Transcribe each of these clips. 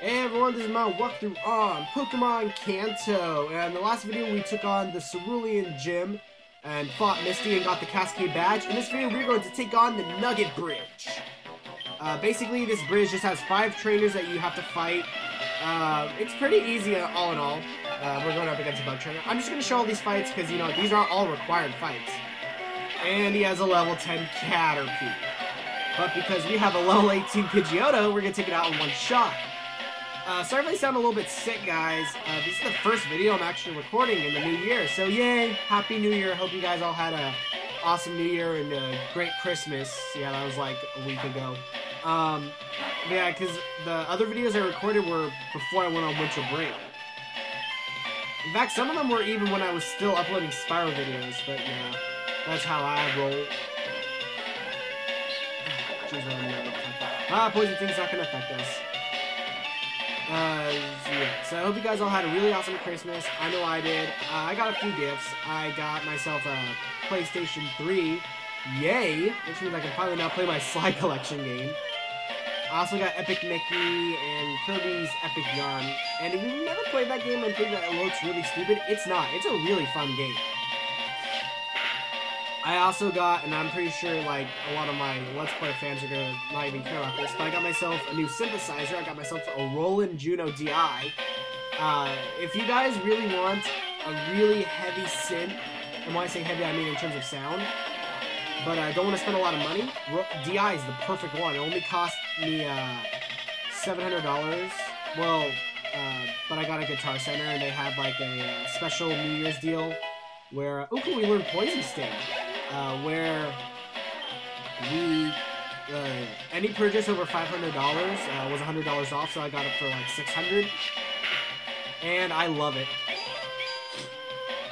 Hey everyone, this is my walkthrough on Pokemon Kanto. And in the last video we took on the Cerulean Gym and fought Misty and got the Cascade Badge. In this video we're going to take on the Nugget Bridge. Basically this bridge just has 5 trainers that you have to fight. It's pretty easy all in all. We're going up against a bug trainer. I'm just going to show all these fights because, you know, these are all required fights. And he has a level 10 Caterpie. But because we have a level 18 Pidgeotto, we're going to take it out in one shot. Sorry if I sound a little bit sick, guys. This is the first video I'm actually recording in the new year. So, yay! Happy New Year. Hope you guys all had a awesome New Year and a great Christmas. Yeah, that was like a week ago. Yeah, because the other videos I recorded were before I went on winter break. In fact, some of them were even when I was still uploading Spyro videos. But, yeah, that's how I roll. Poison thing's not going to affect us. Yeah, so I hope you guys all had a really awesome Christmas. I know I did. I got a few gifts. I got myself a PlayStation 3. Yay! Which means I can finally now play my Slide Collection game. I also got Epic Mickey and Kirby's Epic Yarn. And if you've never played that game and think that it looks really stupid, it's not. It's a really fun game. I also got, and I'm pretty sure like a lot of my Let's Play fans are gonna not even care about this, but I got myself a new synthesizer. I got myself a Roland Juno DI. If you guys really want a really heavy synth, and when I say heavy I mean in terms of sound, but I don't want to spend a lot of money, DI is the perfect one. It only cost me $700. Well, but I got a Guitar Center and they had like a special New Year's deal where, oh cool, we learned Poison Sting. Where we, any purchase over $500 was $100 off, so I got it for like $600, and I love it.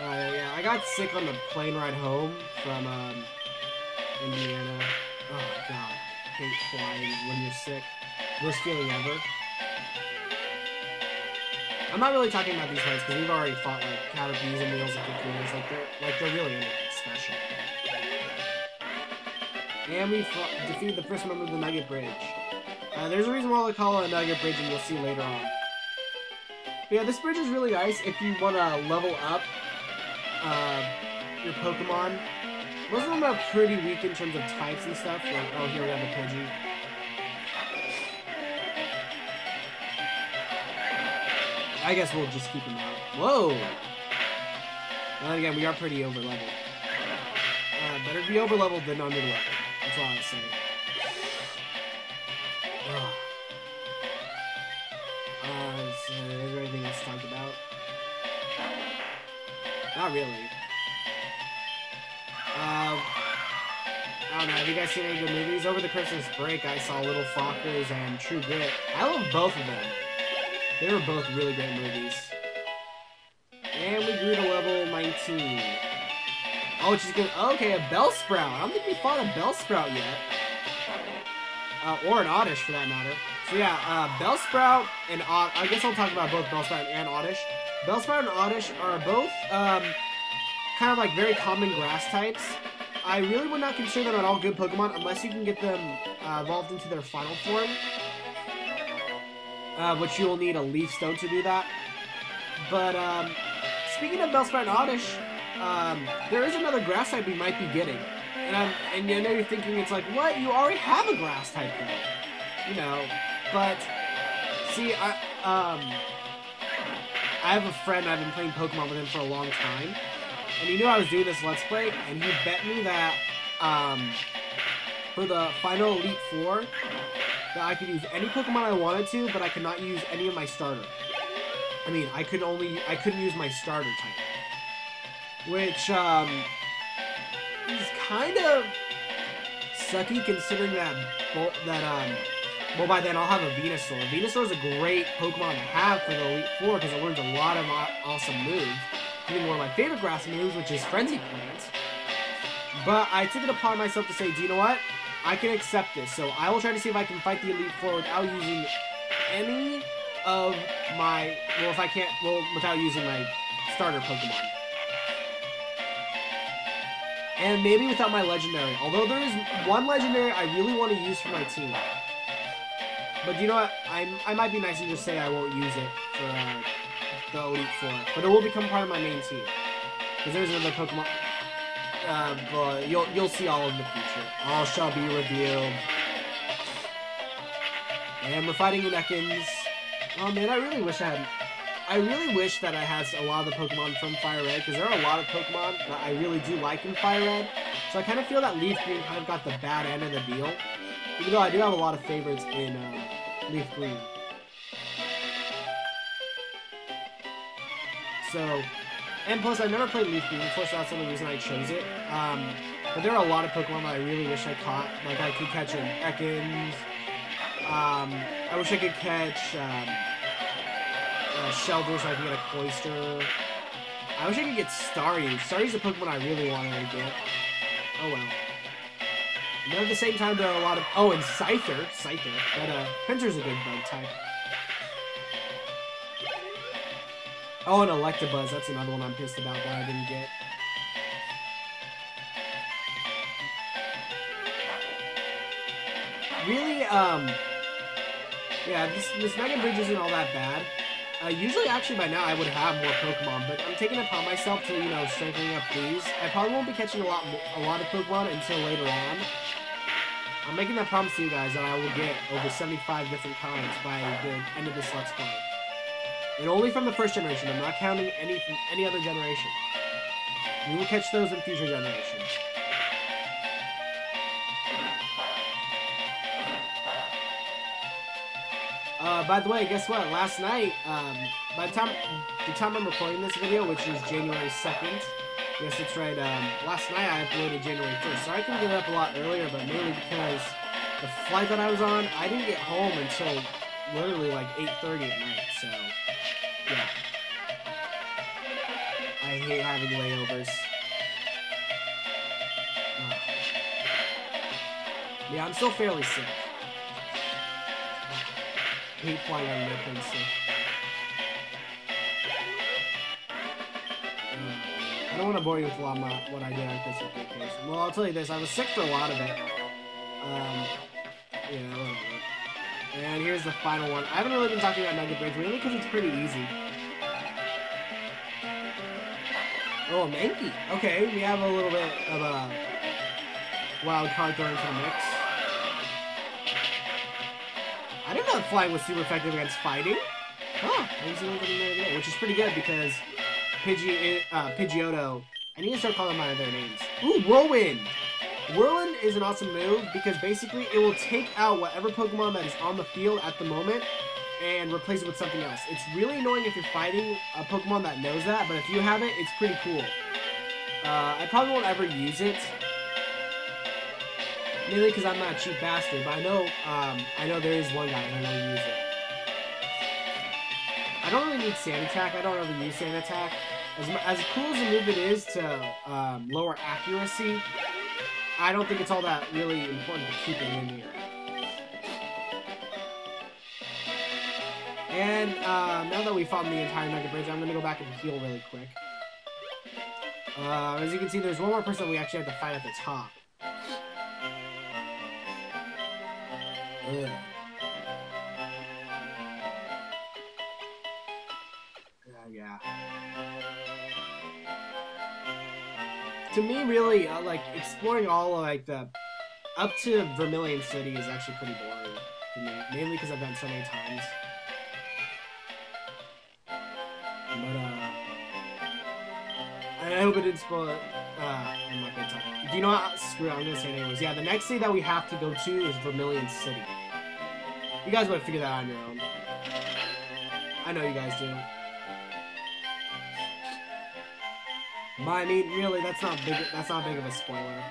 Yeah, I got sick on the plane ride home from Indiana. Oh god, I hate flying when you're sick. Worst feeling ever. I'm not really talking about these fights because we've already fought like Caterpies and Wheels and Cocoons. They're really anything special. And we defeated the first member of the Nugget Bridge. There's a reason why they call it a Nugget Bridge, and you'll see later on. But yeah, this bridge is really nice if you want to level up your Pokemon. Most of them are pretty weak in terms of types and stuff. Like, oh, here we have the Pidgey. I guess we'll just keep them out. Whoa! Well, again, we are pretty over-leveled. Better be over-leveled than under-leveled. That's all I was saying. Is there anything else to talk about? Not really. I don't know, have you guys seen any good movies? Over the Christmas break, I saw Little Fockers and True Grit. I love both of them. They were both really great movies. And we grew to level 19. Oh, which is good. Okay, a Bellsprout. I don't think we fought a Bellsprout yet. Or an Oddish, for that matter. So yeah, Bellsprout and I guess I'll talk about both Bellsprout and Oddish. Bellsprout and Oddish are both kind of like very common grass types. I really would not consider them at all good Pokemon unless you can get them evolved into their final form. Which you will need a Leaf Stone to do that. But speaking of Bellsprout and Oddish, there is another grass type we might be getting. And I know you're thinking, it's like, what? You already have a grass type though. You know, but, see, I have a friend, I've been playing Pokemon with him for a long time, and he knew I was doing this Let's Play, and he bet me that, for the final Elite Four, that I could use any Pokemon I wanted to, but I could not use any of my starter. I mean, I couldn't use my starter type. Which, is kind of sucky considering that, well, by then I'll have a Venusaur. Venusaur is a great Pokemon to have for the Elite Four because it learns a lot of awesome moves, including one of my favorite grass moves, which is Frenzy Plant. But I took it upon myself to say, do you know what? I can accept this, so I will try to see if I can fight the Elite Four without using any of my, without using my starter Pokemon. And maybe without my Legendary, although there is one Legendary I really want to use for my team. But you know what? I might be nice and just say I won't use it for the Elite Four, but it will become part of my main team. Because there's another Pokemon. But you'll see all in the future. All shall be revealed. And we're fighting Ekans. Oh man, I really wish that I had a lot of the Pokemon from Fire Red, because there are a lot of Pokemon that I really do like in Fire Red. So I kind of feel that Leaf Green kind of got the bad end of the deal. Even though I do have a lot of favorites in Leaf Green. So, and plus I've never played Leaf Green before, so that's the only reason I chose it. But there are a lot of Pokemon that I really wish I caught. Like I could catch an Ekans. I wish I could catch Shelter so I could get a Cloyster. I wish I could get Staryu. Staryu's a Pokemon I really wanted to get. Oh well. But at the same time, there are a lot of... Oh, and Scyther. But, Pinsir's a good bug type. Oh, and Electabuzz. That's another one I'm pissed about that I didn't get. Really, yeah, this Nugget Bridge isn't all that bad. Usually, actually, by now, I would have more Pokemon, but I'm taking it upon myself to, you know, strengthening up these. I probably won't be catching a lot of Pokemon until later on. I'm making that promise to you guys that I will get over 75 different kinds by the end of this Let's Play. And only from the first generation. I'm not counting any from any other generation. We will catch those in future generations. By the way, guess what? Last night, by the time I'm recording this video, which is January 2nd, yes, that's right, last night I uploaded January 1st, so I can get it up a lot earlier, but mainly because the flight that I was on, I didn't get home until literally like 8:30 at night, so, yeah. I hate having layovers. Yeah, I'm still fairly sick. I hate flying on airplanes, so. I don't want to bore you with a lot of what I did on Christmas vacation. Well, I'll tell you this, I was sick for a lot of it. Yeah, whatever. And here's the final one. I haven't really been talking about Nugget Bridge, mainly because it's pretty easy. Oh, a Mankey. Okay, we have a little bit of a wild card thrown into the mix. I didn't know that flying was super effective against fighting. Huh, which is pretty good because Pidgeotto, I need to start calling them by their names. Ooh, Whirlwind! Whirlwind is an awesome move because basically it will take out whatever Pokemon that is on the field at the moment and replace it with something else. It's really annoying if you're fighting a Pokemon that knows that, but if you have it, it's pretty cool. I probably won't ever use it. Mainly because I'm not a cheap bastard, but I know there is one guy who will use it. I don't really need Sand Attack. I don't ever use Sand Attack. As cool as a move it is to lower accuracy, I don't think it's all that really important to keep it in here. And now that we've fought the entire Nugget Bridge, I'm going to go back and heal really quick. As you can see, there's one more person we actually have to fight at the top. Ugh. Yeah. To me, really, like, exploring all, like, the... Up to Vermilion City is actually pretty boring to me. Mainly because I've done so many times. But, I hope it didn't spoil it. I'm not gonna talk. Do you know what? Screw it, I'm gonna say it anyways. Yeah, the next city that we have to go to is Vermilion City. You guys might figure that out on your own. I know you guys do. But I mean, really, that's not big of a spoiler.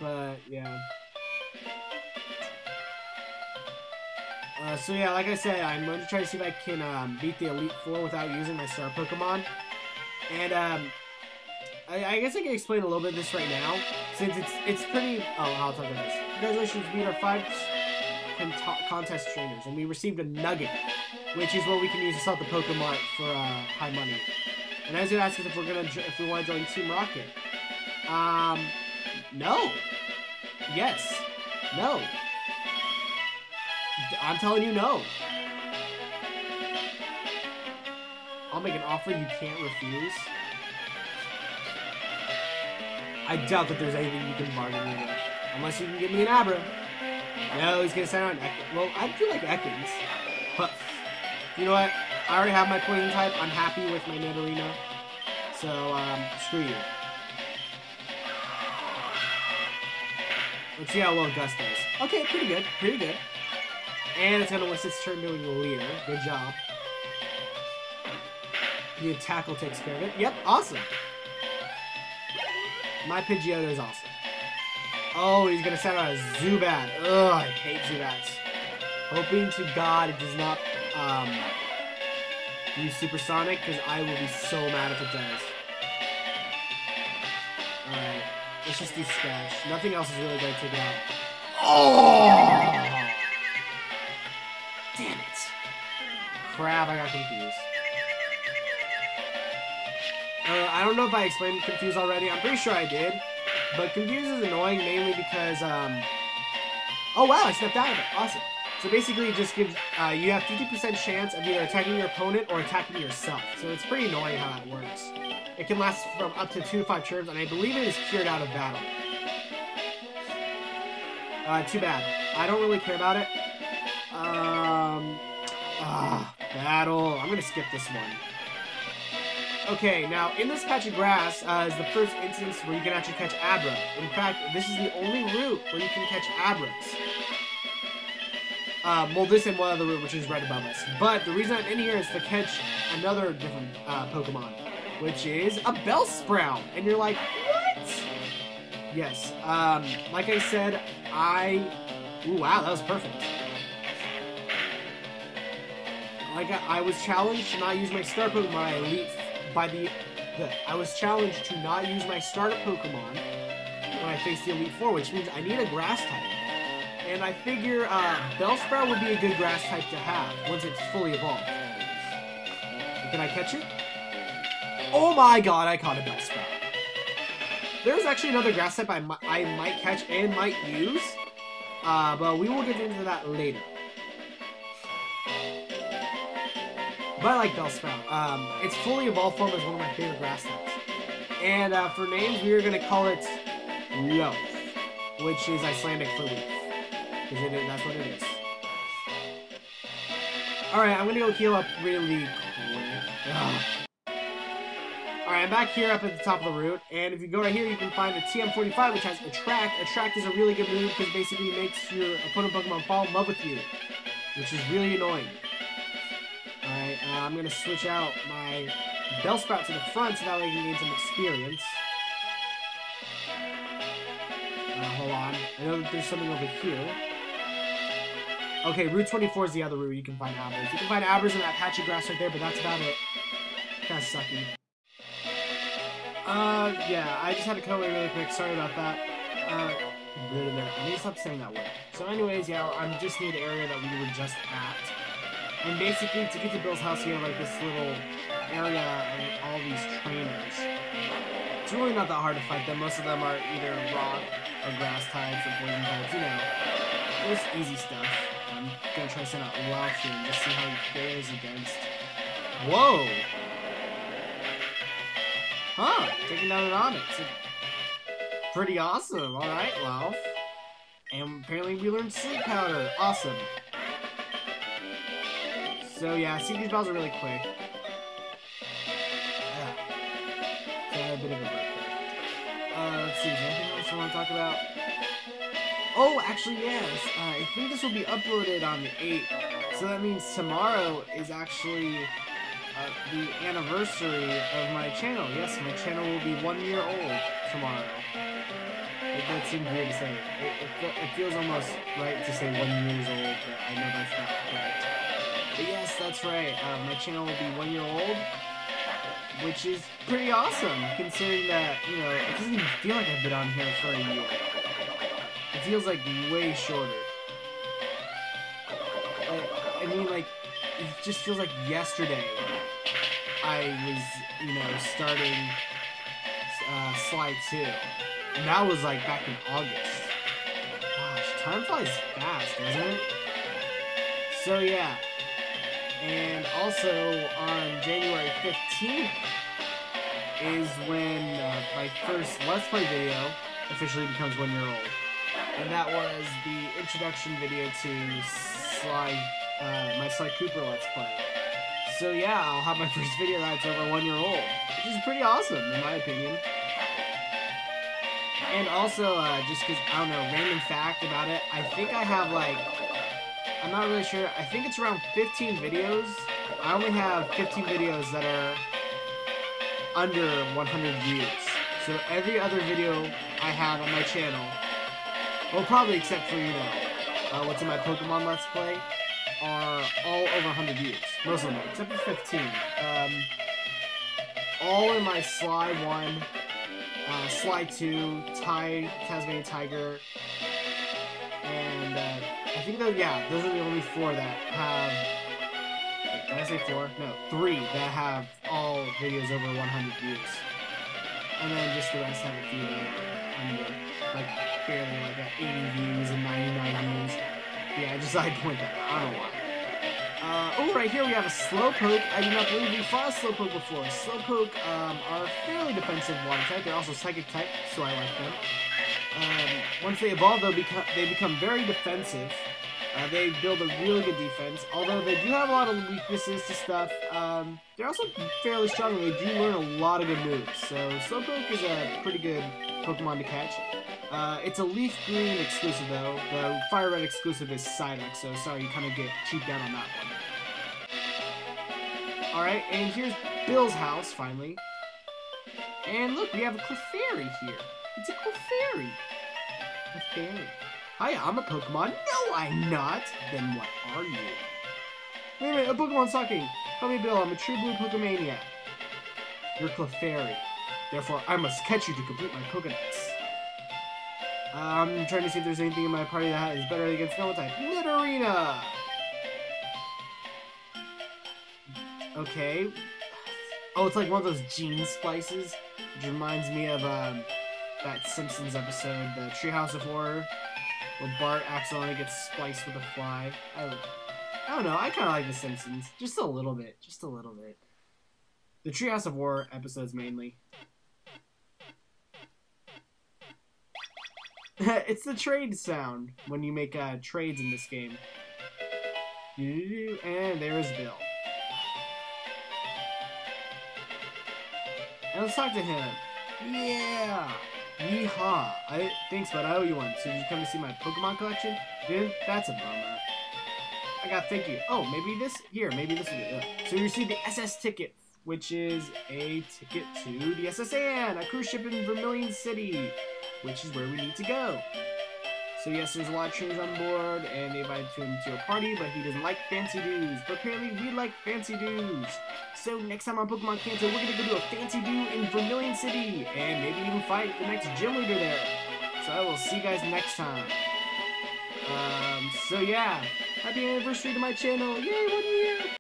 But yeah. So yeah, like I said, I'm going to try to see if I can beat the Elite Four without using my star Pokemon. And I guess I can explain a little bit of this right now, since it's pretty. Oh, I'll talk about this. Congratulations, we beat our 5 contest trainers, and we received a Nugget, which is what we can use to sell at the Pokemon for high money. And as you ask us if we want to join Team Rocket, no, yes, No. I'm telling you no. I'll make an offer you can't refuse. I doubt that there's anything you can bargain me with. Unless you can give me an Abra. No, he's gonna send out an Ekans. Well, I do like Ekans. But, you know what? I already have my poison type. I'm happy with my Nidorino. So, screw you. Let's see how well Gus does. Okay, pretty good. Pretty good. And it's gonna waste its turn doing Leer. Good job. The tackle takes care of it. Yep, awesome. My Pidgeotto is awesome. Oh, he's gonna send out a Zubat. Ugh, I hate Zubats. Hoping to God it does not use Supersonic, because I will be so mad if it does. Alright, let's just do Splash. Nothing else is really going to take it out. Oh! Damn it. Crap, I got confused. I don't know if I explained Confuse already. I'm pretty sure I did. But Confuse is annoying mainly because, oh wow, I stepped out of it. Awesome. So basically it just gives, you have 50% chance of either attacking your opponent or attacking yourself. So it's pretty annoying how that works. It can last from up to 2 to 5 turns, and I believe it is cured out of battle. Too bad. I don't really care about it. Battle. I'm gonna skip this one. Okay, now in this patch of grass is the first instance where you can actually catch Abra. In fact, this is the only route where you can catch Abras. Well, this and one other route, which is right above us. But the reason I'm in here is to catch another different Pokemon, which is a Bellsprout. And you're like, what? Yes. Like I said, ooh, wow, that was perfect. Like I was challenged to not use my star Pokemon Elite I was challenged to not use my starter Pokemon when I faced the Elite Four, which means I need a grass type. And I figure Bellsprout would be a good grass type to have once it's fully evolved. Can I catch it? Oh my god, I caught a Bellsprout. There's actually another grass type I might catch and might use, but we will get into that later. But I like Bellsprout. Its fully evolved form is one of my favorite grass types. And for names, we are going to call it Loaf, which is Icelandic for leaf. Because that's what it is. Alright, I'm going to go heal up really quick. Alright, I'm back here up at the top of the route. And if you go right here, you can find a TM45, which has Attract. Attract is a really good move because basically it makes your opponent Pokemon fall in love with you, which is really annoying. Alright, I'm going to switch out my Bellsprout to the front so that way I can gain some experience. Hold on. I know that there's something over here. Okay, Route 24 is the other route you can find Abras. You can find Abras in that patch of grass right there, but that's about it. Kinda sucky. Yeah, I just had to cut away really quick. Sorry about that. I need to stop saying that word. So anyways, yeah, I'm just near the area that we were just at. And basically, to get to Bill's house, you have like this little area and all these trainers. It's really not that hard to fight them. Most of them are either rock or grass types or poison types, you know. It's easy stuff. I'm gonna try to send out Lauf here and just see how he fares against. Whoa! Huh, taking down an Onyx. Pretty awesome. Alright, Lauf. And apparently we learned Sleep Powder. Awesome. So yeah, see, these battles are really quick. So I had a bit of a break there. Let's see, is there anything else I want to talk about? Oh, actually, yes. I think this will be uploaded on the 8th. So that means tomorrow is actually the anniversary of my channel. Yes, my channel will be 1 year old tomorrow. That seems weird to say. It feels almost right to say 1 year old, but I know that's not correct. But yes, that's right. My channel will be 1 year old, which is pretty awesome, considering that, you know, it doesn't even feel like I've been on here for a year. It feels like way shorter. I mean, like, it just feels like yesterday I was, you know, starting Slide 2. And that was, like, back in August. Gosh, time flies fast, doesn't it? So yeah. And also on January 15th is when my first Let's Play video officially becomes 1 year old. And that was the introduction video to my Sly Cooper Let's Play. So yeah, I'll have my first video that's over 1 year old, which is pretty awesome in my opinion. And also, just because, I don't know, random fact about it, I think I have like, I'm not really sure, I think it's around 15 videos. I only have 15 videos that are under 100 views. So every other video I have on my channel, well, probably except for, you know, what's in my Pokemon Let's Play, are all over 100 views. Most of them, except for 15. All in my Sly 1, Sly 2, Tasmanian Tiger, and I think that, yeah, those are the only 4 that have, wait, did I say 4? No, 3 that have all videos over 100 views. And then just the rest have a few that are under, like, barely, like, at 80 views and 99 views. Yeah, I just thought I'd point that out. I don't know why. Oh, right here we have a Slowpoke. I do not believe we fought a Slowpoke before. Slowpoke are fairly defensive water type. They're also psychic type, so I like them. Once they evolve, they become very defensive. They build a really good defense. Although they do have a lot of weaknesses to stuff, they're also fairly strong and they do learn a lot of good moves. So Slowpoke is a pretty good Pokemon to catch. It's a Leaf Green exclusive though. The Fire Red exclusive is Psyduck, so sorry you kind of get cheaped out on that one. Alright, and here's Bill's house, finally. And look, we have a Clefairy here. It's a Clefairy. Clefairy. Hi, I'm a Pokemon. No, I'm not. Then what are you? Wait a minute, a Pokemon's talking. Call me Bill, I'm a true blue Pokemaniac. You're Clefairy. Therefore, I must catch you to complete my Pokedex. I'm trying to see if there's anything in my party that is better against normal type. Nidorina! Okay. Oh, it's like one of those gene splices, which reminds me of that Simpsons episode, the Treehouse of Horror, where Bart accidentally gets spliced with a fly. I don't know, I kind of like the Simpsons. Just a little bit. Just a little bit. The Treehouse of Horror episodes mainly. It's the trade sound when you make trades in this game. And there's Bill. And let's talk to him. Yeah! Yeehaw! Thanks, bud. I owe you one. So did you come to see my Pokemon collection? Dude, that's a bummer. I got thank you. Oh, maybe this? Here, maybe this will be it. So you received the SS ticket, which is a ticket to the SS Anne, a cruise ship in Vermilion City, which is where we need to go. So yes, there's a lot of trainers on board, and they invited him to a party, but he doesn't like fancy dues. But apparently we like fancy dues. So next time on Pokemon Kanto, we're going to go do a fancy do in Vermilion City, and maybe even fight the next gym leader there. So I will see you guys next time. So yeah, happy anniversary to my channel. Yay, 1 year!